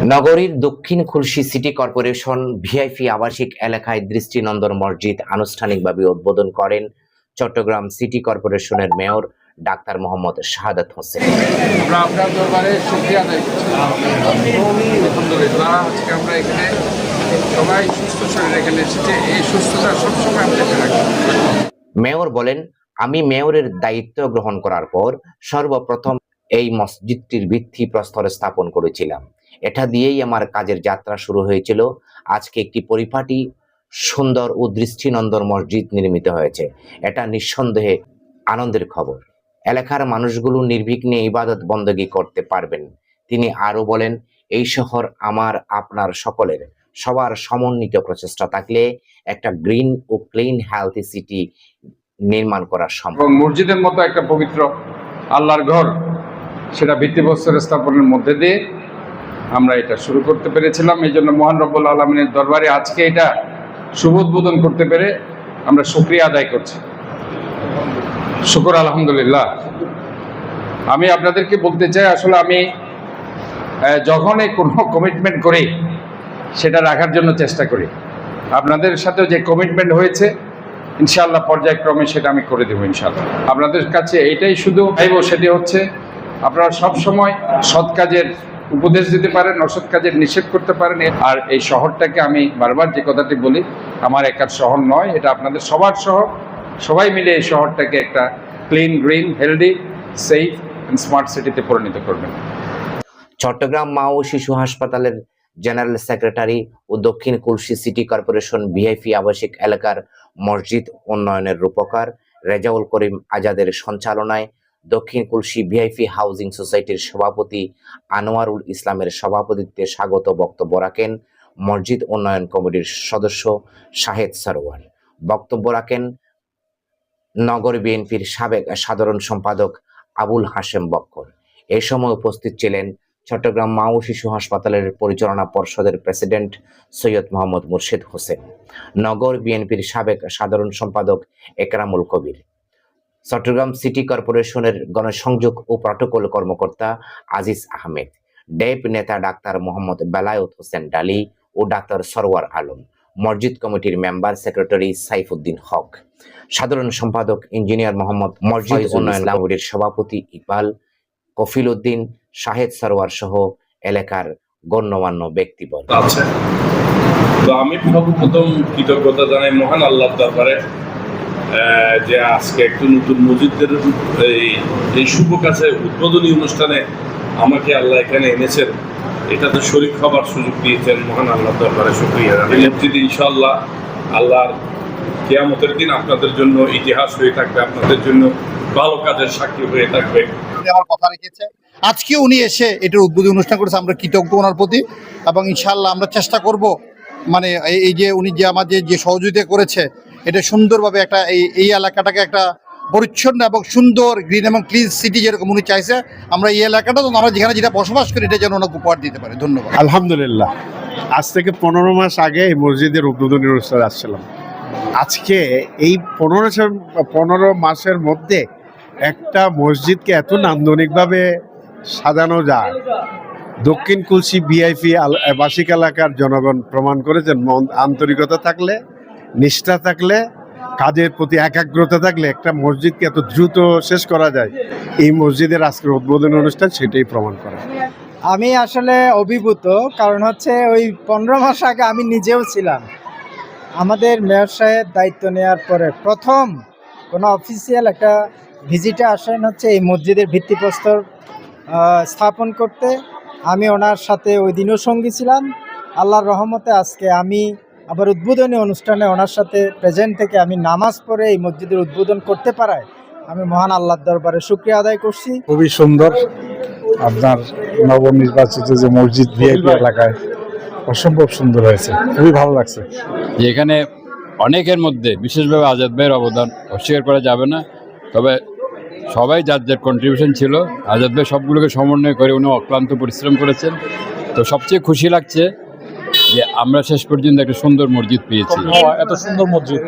নগরীর দক্ষিণ খুলশী city corporation VIP আবাসিক এলাকায় দৃষ্টিনন্দন মসজিদ আনুষ্ঠানিকভাবে উদ্বোধন করেন চট্টগ্রাম সিটি কর্পোরেশনের মেয়র ডাক্তার মোহাম্মদ শাহাদাত হোসেন। আমরা আপনার দরবারে শুকরিয়া আদায় করছি। আলহামদুলিল্লাহ, আজকে আমরা এখানে সবাই সুস্থ শরীরে এখানে এসেছে। এই সুস্থতা সবসময় আমরা রাখি। মেয়র বলেন, আমি মেয়রের দায়িত্ব গ্রহণ করার পর সর্বপ্রথম এই মসজিদটির ভিত্তিপ্রস্তর স্থাপন করেছিলাম। এটা দিয়েই আমার কাজের যাত্রা শুরু হয়েছিল। আজকে একটি পরিপাটি, সুন্দর ও দৃষ্টিনন্দন মসজিদ নির্মিত হয়েছে। এটা নিঃসন্দেহে আনন্দের খবর। এলাকার মানুষগুলো নির্বিঘ্নে ইবাদত বন্দগি করতে পারবেন। তিনি আরো বলেন, এই শহর আমার আপনার সকলের সবার সমন্বিত প্রচেষ্টা থাকলে একটা গ্রিন ও ক্লিন হেলথি সিটি নির্মাণ করা সম্ভব। এবং মসজিদের মতো একটা পবিত্র আল্লাহর ঘর, সেটা ভিত্তিপ্রস্তর স্থাপনের মধ্যে দিয়ে আমরা এটা শুরু করতে পেরেছিলাম। এই জন্য মহান রব্বুল আলমিনের দরবারে আজকে এটা শুভ উদ্বোধন করতে পেরে আমরা শুকরিয়া আদায় করছি। শুকর আলহামদুলিল্লাহ। আমি আপনাদেরকে বলতে চাই, আসলে আমি যখনই কোনো কমিটমেন্ট করি সেটা রাখার জন্য চেষ্টা করি। আপনাদের সাথেও যে কমিটমেন্ট হয়েছে, ইনশাআল্লাহ পর্যায়ক্রমে সেটা আমি করে দেবো ইনশাআল্লাহ। আপনাদের কাছে এটাই শুধু চাইব, সেটি হচ্ছে আপনারা সব সময় সৎ কাজের উপদেশ দিতে পারেন, অসৎ কাজের নিষেধ করতে পারেন। আর এই শহরটাকে আমি বারবার যে কথাটি বলি, আমার একার শহর নয়, এটা আপনাদের সবার শহর। সবাই মিলে এই শহরটাকে একটা clean, green, healthy, safe and smart সিটিতে পরিণত করবেন। চট্টগ্রাম মা ও শিশু হাসপাতালের জেনারেল সেক্রেটারি ও দক্ষিণ খুলশী সিটি কর্পোরেশন ভিআইপি আবাসিক এলাকার মসজিদ উন্নয়নের রূপকার রেজাউল করিম আজাদের সঞ্চালনায় দক্ষিণ খুলশী ভিআইপি হাউজিং সোসাইটির সভাপতি আনোয়ারুল ইসলামের সভাপতিত্বে স্বাগত বক্তব্য রাখেন মসজিদ উন্নয়ন কমিটির সদস্য শাহেদ সরোয়ার। বক্তব্য রাখেন নগর বিএনপির সাবেক সাধারণ সম্পাদক আবুল হাশেম বক্কর। এই সময় উপস্থিত ছিলেন চট্টগ্রাম মা ও শিশু হাসপাতালের পরিচালনা পর্ষদের প্রেসিডেন্ট সৈয়দ মোহাম্মদ মুর্শেদ হোসেন, নগর বিএনপির সাবেক সাধারণ সম্পাদক একরামুল কবির, চট্টগ্রাম সিটি কর্পোরেশনের গণসংযোগ ও প্রটোকল কর্মকর্তা আজিজ আহমেদ, ডেপ নেতা ডাক্তার মোহাম্মদ বেলায়েত হোসেন ডালি ও ডাক্তার সরওয়ার আলম, মসজিদ কমিটির মেম্বার সেক্রেটারি সাইফুদ্দিন হক, সাধারণ সম্পাদক ইঞ্জিনিয়ার মোহাম্মদ মসজিদ উন্নয়ন কমিটির সভাপতি ইকবাল, কফিল উদ্দিন, শাহেদ সরওয়ার সহ এলাকার গণ্যমান্য ব্যক্তিবর্গ আছে। তো আমি সর্বপ্রথম কৃতজ্ঞতা জানাই মহান আল্লাহর দরবারে যে আজকে একটু নতুন মসজিদের এই শুভ কাছে উদ্বোধনী অনুষ্ঠানে আমাকে আল্লাহ এখানে এনেছেন। এটাতে শরীক হবার সুযোগ দিয়েছেন, মহান আল্লাহর দরবারে শুকরিয়া। মসজিদ ইনশাআল্লাহ আল্লাহর কিয়ামতের দিন আপনাদের জন্য ইতিহাস হয়ে থাকবে, আপনাদের জন্য ভালো কাজের সাক্ষী হয়ে থাকবে। আমার কথা রেখেছে, আজকে উনি এসে এটার উদ্বোধনী অনুষ্ঠান করেছে, আমরা কৃতজ্ঞ ওনার প্রতি। এবং ইনশাআল্লাহ আমরা চেষ্টা করব, মানে এই যে উনি যে আমাদের যে সহযোগিতা করেছে, এটা সুন্দরভাবে একটা এই এলাকাটাকে একটা পরিচ্ছন্ন এবং সুন্দর গ্রিন এবং ক্লিন সিটি যেরকম উনি চাইছে, আমরা এই এলাকাটা তো আমরা যেখানে যেটা বসবাস করি এটা যেন ওনাকে উপহার দিতে পারি। ধন্যবাদ। আলহামদুলিল্লাহ, আজ থেকে 15 মাস আগে এই মসজিদের উদ্বোধনী অনুষ্ঠানে আসছিলাম। আজকে এই 15 মাসের মধ্যে একটা মসজিদকে এত নান্দনিকভাবে সাজানো যায়, দক্ষিণ খুলশী ভিআইপি আবাসিক এলাকার জনগণ প্রমাণ করেছেন, আন্তরিকতা থাকলে, নিষ্ঠা থাকলে, কাজের প্রতি একাগ্রতা থাকলে একটা মসজিদকে এত দ্রুত শেষ করা যায়। এই মসজিদের আজকের উদ্বোধনী অনুষ্ঠান সেটাই প্রমাণ করে। আমি আসলে অভিভূত, কারণ হচ্ছে ওই 15 মাস আগে আমি নিজেও ছিলাম। আমাদের মেয়র সাহেব দায়িত্ব নেওয়ার পরে প্রথম কোনো অফিসিয়াল একটা ভিজিটে আসেন হচ্ছে এই মসজিদের ভিত্তিপ্রস্তর স্থাপন করতে। আমি ওনার সাথে ওই দিনও সঙ্গী ছিলাম। আল্লাহর রহমতে আজকে আমি আবার উদ্বোধনী অনুষ্ঠানে ওনার সাথে প্রেজেন্ট থেকে আমি নামাজ পড়ে এই মসজিদের উদ্বোধন করতে পারায় আমি মহান আল্লাহর দরবারে শুকরিয়া আদায় করছি। খুবই সুন্দর আপনার নবনির্বাচিত যে মসজিদ ভিআইপি এলাকায়, অসম্ভব সুন্দর হয়েছে, খুবই ভালো লাগছে। এখানে অনেকের মধ্যে বিশেষভাবে আজাদ ভাইয়ের অবদান অস্বীকার করা যাবে না। তবে সবাই যার যার কন্ট্রিবিউশন ছিল, আজাদ ভাই সবগুলোকে সমন্বয় করে উনি অক্লান্ত পরিশ্রম করেছেন। তো সবচেয়ে খুশি লাগছে যে আমরা শেষ পর্যন্ত একটা সুন্দর মসজিদ পেয়েছি। এত সুন্দর মসজিদ,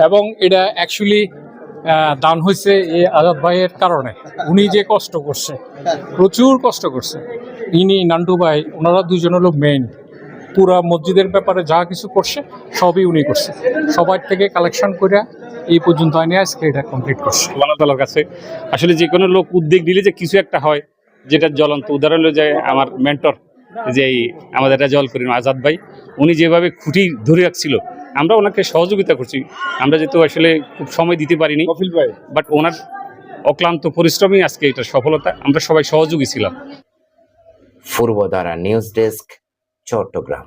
এবং এটা অ্যাকচুয়ালি দান হয়েছে এই আজাদ ভাইয়ের কারণে। উনি যে কষ্ট করছে, প্রচুর কষ্ট করছে, ইনি নান্টু ভাই ওনারা দুজন হলো মেইন। পুরা মসজিদের ব্যাপারে যা কিছু করছে সবই উনি করছে, সবার থেকে কালেকশন করে এই পর্যন্ত আইনে আজকে এটা কমপ্লিট করছে। আল্লাহ তাআলার কাছে আসলে যে কোনো লোক উদ্যোগ নিলে যে কিছু একটা হয়, যেটা জ্বলন্ত উদাহরণ হলো যে আমার মেন্টর যে এই আমাদের রেজাউল করিম আজাদ ভাই, উনি যেভাবে খুঁটি ধরে রাখছিল, আমরা ওনাকে সহযোগিতা করছি। আমরা যেহেতু আসলে খুব সময় দিতে পারিনি, বাট ওনার অক্লান্ত পরিশ্রমই আজকে এটা সফলতা, আমরা সবাই সহযোগী ছিলাম। Purbadhara news desk, Chittagong.